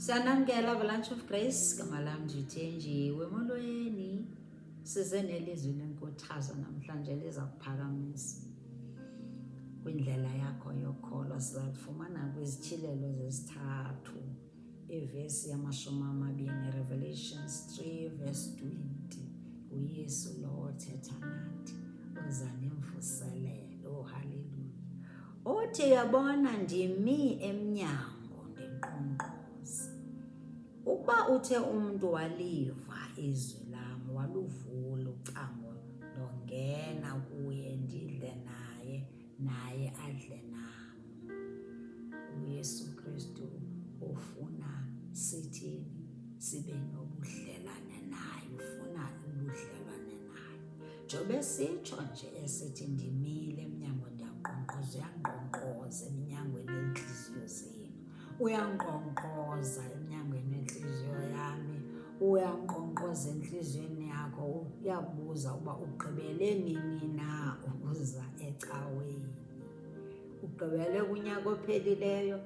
Siyanamkela Avalanche of Grace, gama lam ndithenjiwe molweni. Size nelizwi lenkuthazo namhlanje liza kuphakamisa kwindlela yakho yokholwa. Sizalifumana kwizithilelo zesithathu, ivesi yama-20, Revelations 3 verse 20. UYesu lo othetha nathi uza nemvuselelo. Haleluya. Uthi uyabona ndimi emnyango ndinkqonkqoza. Ukuba uthe umntu waliva izwi lam, waluvula ucango longena kuye, ndidle naye, naye adle nam. UYesu Kristu ufuna sithini? Sibe nobudlelwane naye, ufuna ubudlelwane naye. Njobe sitsho nje esithi ndimile emnyango ndiyankqonkqoza, uyankqonkqoza eminyangweni yentliziyo zenu, uyankqonkqoza emnyangweni wentliziyo yami, uyankqonkqoza entliziyweni yakho. Uyabuza uba ugqibele nini na ukuza ecaweni, ugqibele kunyaka ophelileyo.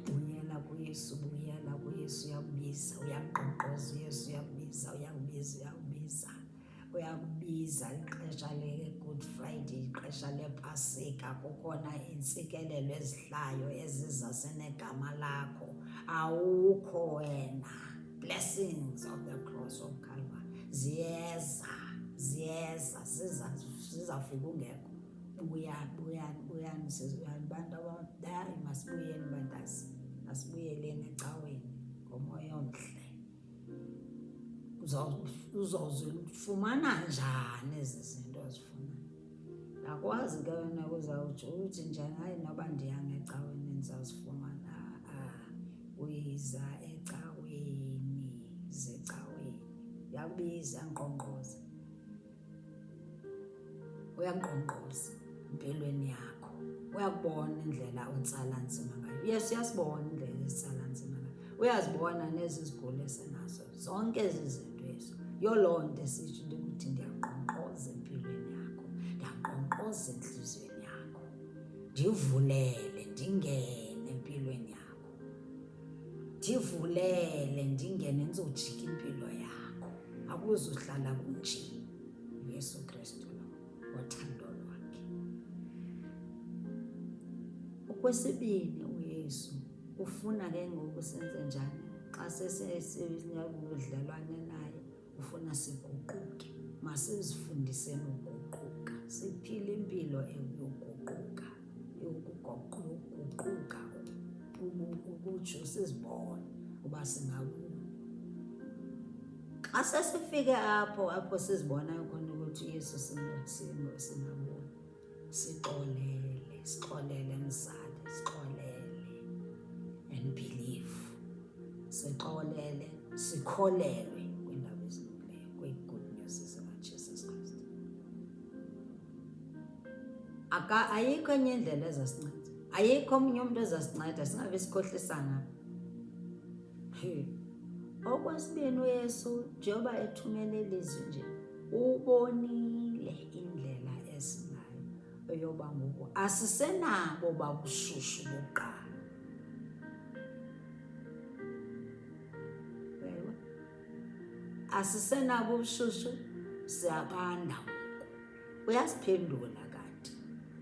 Buyela kuYesu, buyela kuYesu, uyakubiza, uyankqonkqoza uYesu, uyakubiza, uyakubiza, uyakubiza, uyakubiza. Ixesha le-Good Friday, ixesha lePasika, kukhona iintsikelelo ezihlayo eziza senegama lakho. Awukho wena. Blessings of the cross of Calvary ziyeza, zizafika ungekho. Buyani sizuyani bantu abadala, masibuyeni bantasi, masibuyeleni ecaweni ngomoya omhle. Uzozifumana njani ezi zinto ozifunayo? Akwazi ke wena uzawutsho uthi njani, hayi noba ndihamba ecaweni ndizazifumana. Uyiza ecaweni, zecaweni. Uyakubiza, uyankqonkqoza, uyankqonkqoza empilweni yakho. Uyakubona indlela otsala nzima ngayo. Yes, uyasibona indlela esitsala nzima ngayo. Uyazibona nezi zigulo esenazo, zonke ezi zinto ezo. Yiyo loo nto esitsho into ukuthi ndiyankqonkqoza empilweni yakho, ndiyankqonkqoza entliziyweni yakho, ndivulele ndingene empilweni yakho, ndivulele ndingene, ndizojika impilo yakho. Akuzuhlala kunje. uYesu Kristu lo wothando lwakhe. Okwesibini, uYesu ufuna ke ngoku senze njani? Xa sesebudlelwane naye ufuna siguquke. Masizifundiseni ukuguquka, siphile impilo yokuguquka, yokuguquka, ukutsho sizibone uba singabuni. Xa sesifike apho sizibonayo khona ukuthi uYesu singabuni, sixolele mzali, sixolele and believe. Sixolele, sikholelwe kwiindaba ezilungileyo, kwi-good news zikaJesus Kristu. Ayikho enye indlela ezasinceda, ayikho omnye umntu ezasinceda singabe sikhohlisana. Okwesibini, uYesu njengoba ethumele ilizwi nje, ubonile indlela esinayo eyoba ngoku asisenabo babushushu bokuqala. Asisenabo ubushushu, siyabanda ngoku. Uyasiphendula kanti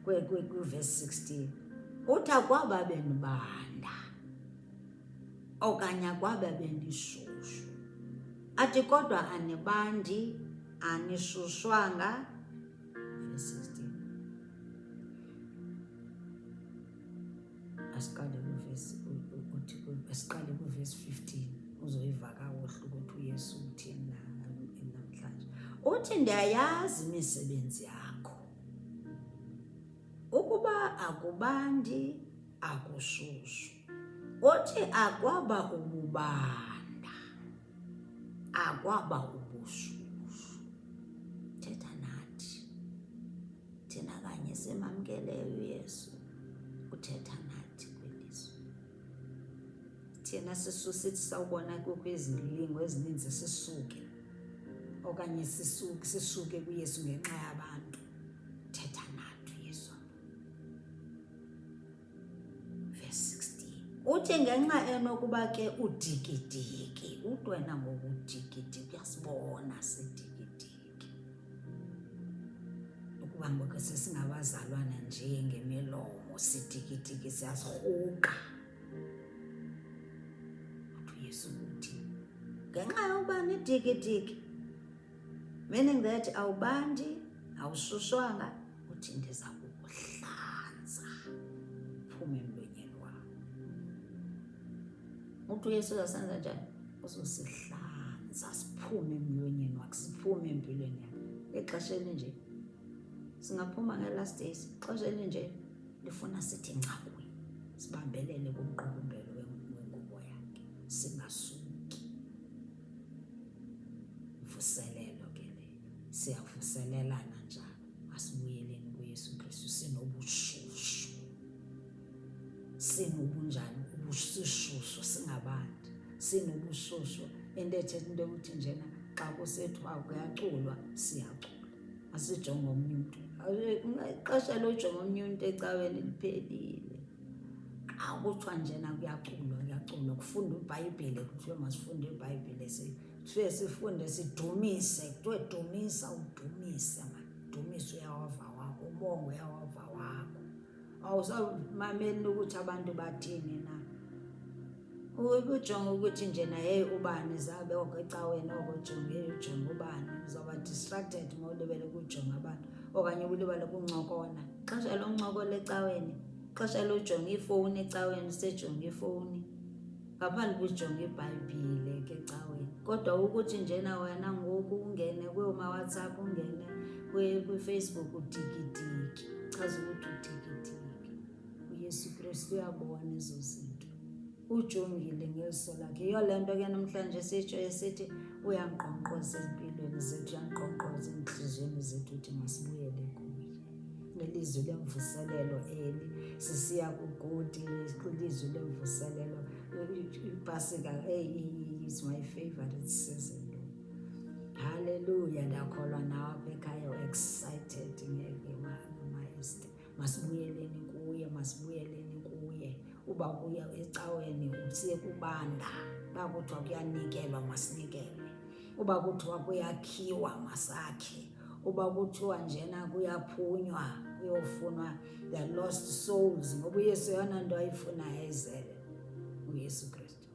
kwivesi 16. Uthi akwaba benibanda okanye akwaba benishushu. Athi kodwa anibandi, anishushwanga. Verse 16. Asiqale kwivesi 15 uzoyiva kakuhle ukuthi uYesu uthini namhlanje. Uthi ndiyayazi imisebenzi yakho, ukuba akubandi akushushu. Uthi akwaba ububanda, akwaba ubushushu. Thetha nathi thina kanye simamkeleyo uYesu, uthetha nathi kwelizwi. Thina sithi sawubona kukho izilingo ezininzi sisuke, okanye sisuke kuYesu ngenxa yabantu. Thetha nathi uYesu. Verse 16. uthi ngenxa enokuba ke udikidiki, udwena ngokudikidiki, uyasibona sidikidiki ukuba ngoku sesingabazalwana nje ngemilomo sidikidiki siyazirhuqa. uYesu uthi ngenxa yokuba nidikidiki, meaning that awubandi, awushushwanga, uthi ndiza kukuhlanza phume emlonyeni wakho. Uthi uYesu uzasenza njani? Uzosihlanza siphume emlonyeni wakho, siphume empilweni yakho. Ixesha elinje singaphuma nge-last days, ixesha elinje lifuna sithi ncakwe, sibambelele kumqukumbelo wengubo yakhe, singasuki. Mvuselelo ke le, siyavuselelana njalo. Masibuyeleni kuYesu Kristu sinobushushu, sinobunjani, ubushushu singabantu, sinobushushu. Into ethetha into yokuthi njena xa kusithiwa kuyaculwa, siyacula. Asijonge omnye umntu, ixesha lojonga omnye umntu ecaweni liphelile. Xa kuthiwa njena kuyaculwa, kufundwa iBhayibhile, kuthiwe masifunde iBhayibhile, kuthiwe sifunde sidumise, kuthiwe dumisa, udumise, dumise uyawava wakho, ubongo uyawava wakho. Awusamameli ukuthi abantu bathini na. Ukujonga ukuthi njena hey ubani zabe okwecaweni ujonge ubani, uzawuba distracted ngolibele ukujonga abantu okanye ulibele ukuncokola. Ixesha loncokola ecaweni, ixesha lojonga ifowuni ecaweni, usejonga ifowuni ngaphandle kujonga iBhayibhile ke ecaweni. Kodwa ukuthi njena wena ngoku ungene kwiWhatsApp, ungene kwiFacebook udikidiki, chaza ukuthi udikidiki. uYesu Kristu uyabona ezo zinto, ujongile ngeso lakhe. Yiyo le nto ke namhlanje sitsho esithi uyankqonkqoza empilweni zethu, uyankqonkqoza entliziyweni zethu, uthi masibuyele kuye. Nelizwi lemvuselelo eli sisiya kugodi, ilizwi lemvuselelo. iPasika is my favorite season. Hallelujah, ndakholwa nawe apha ekhaya excited ngemaEaster. Masibuyeleni kuye, masibuyeleni kuye. Uba kuya ecaweni usiye kubanda, uba kuthiwa kuyanikelwa masinikelwe, uba kuthiwa kuyakhiwa masakhe, uba kuthiwa njena kuyaphunywa, kuyofunwa the lost souls, ngoba uYesu yona nto ayifunayo ezele uYesu Kristu.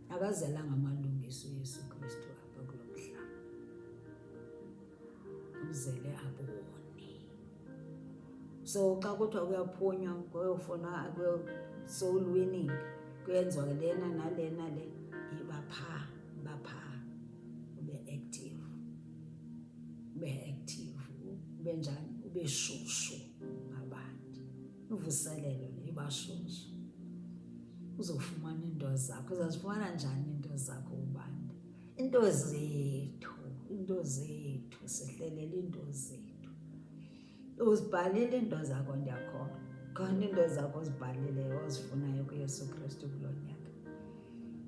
Akazelanga amalungisi uYesu Kristu apha kulo mhlaba, uzele abone. So xa kuthiwa kuyaphunywa, kuyofunwa soul winning, kuyenziwa lena nalena le, yiba phaa, ube active, ube njani, ube shushu ngabantu. Uvuselelo yiba shushu, uzofumana into zakho. Uzazifumana njani into zakho ubani? Into zethu, sihlelela into zethu. Uzibhalile into zakho, ndiyakholwa khona into zakho ozibhalileyo ozifunayo kuYesu Kristu kulo nyaka.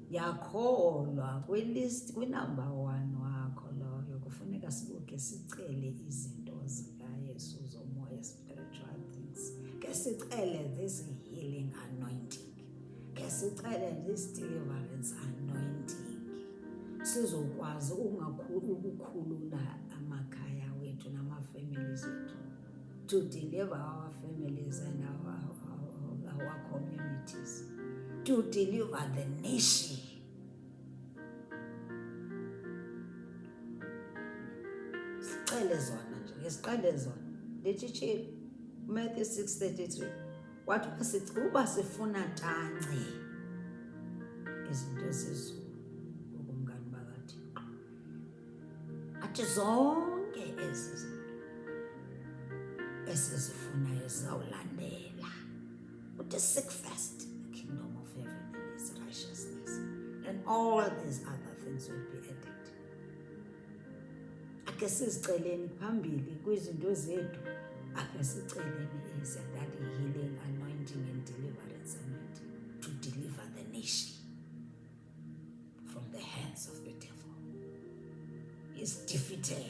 Ndiyakholwa kwilist, kwinumber 1 wakho loyo kufuneka sibuke sicele izinto zikaYesu zomoya, spiritual things. Ke sicele this healing anointing, ke sicele this deliverance anointing, sizokwazi ukukhulula amakhaya wethu namafamilies ethu, to deliver our families and our communities, to deliver the nation. Sicele zona nje, siqale zona. Ndithi Matthew 6:33, wathi uba sifuna tance izinto zezulu ukumngani bakaThixo, athi zonke ezi zinto esizifunayo zizawulandela. Uthi seek first the kingdom of heaven and his righteousness, and all these other things will be added. Ake siziceleni phambili kwizinto zethu, ake siceleni is that healing anointing and deliverance anointing, to deliver the nation from the hands of the devil. He's defeated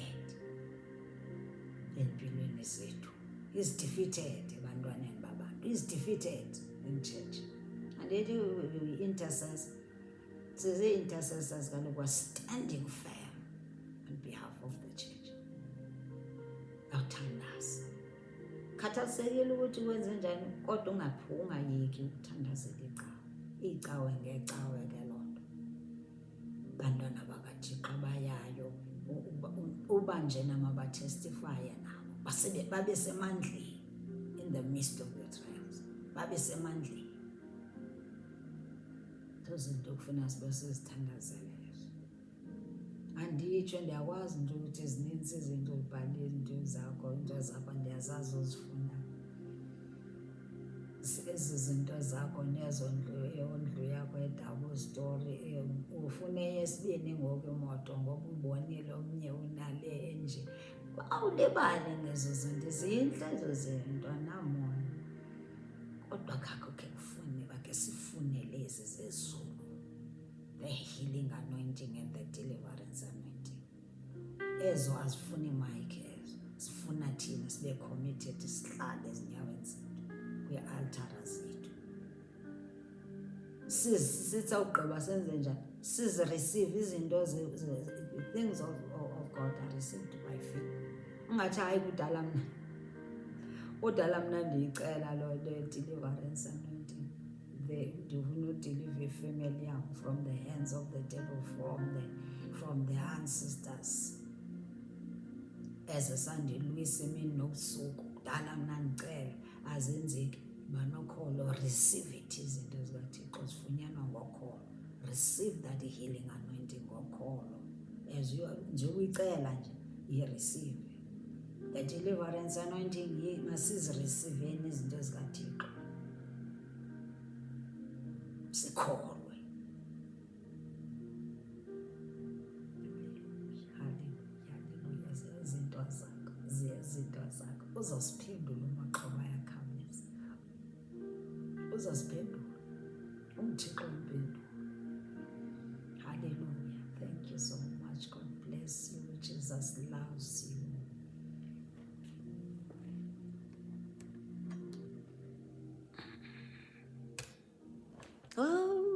empilweni zethu. He's defeated ebantwaneni babantu. He's defeated in church. lithi intercessor, sisi-intercessors kaloku are standing firm on behalf of the church. Awuthandaza, khathalisekile ukuthi wenze njani, kodwa ungayeki ukuthandazela icawe ngecawe ke loo nto. Bantwana bakaThixo abayayo uba njena mabatestifaye nabo babe semandleni in the midst of the trials, babe semandleni. Zinto kufuna sibe sizithandazele ezo. Anditsho, ndiyakwazi nje ukuthi zininzi izinto uzibhalile, into zakho ndiyazazi uzifuna. Ezi zinto zakho nezo ndlu yakho ye-double story, ufune eyesibini ngoku imoto ngoba ubonile omnye unale enje. Awulibali ngezo zinto, zintle ezo zinto, anamona. Kodwa kakhe sifune lezi zezulu, the healing anointing and the deliverance anointing. Ezo azifuni mike, ezo sifuna thina sibe committed, sihlale ezinyaweni zethu kwi-altara zethu. Sitsawugqiba senze njani? Sizireceive izinto, the things of God are received by faith. Ungathi hayi kudala mna ndiyicela lo deliverance anointing, ndifuna udeliver ifamily yam from the hands of the devil, from the ancestors ezisandilwisa imini nobusuku. Kudala mna ndicela azenzeki. Banokholo, receive it, izinto zikaThixo zifunyanwa ngokholo. Receive that healing anointing ngokholo. As nje uyicela nje yi-receive. The deliverance anointing masizireceiveni izinto zikaThixo, sikholwe. Haleluya, izinto zakho uzosiphendula umaxhoba yakhawuleza, uzosiphendula. UMthixo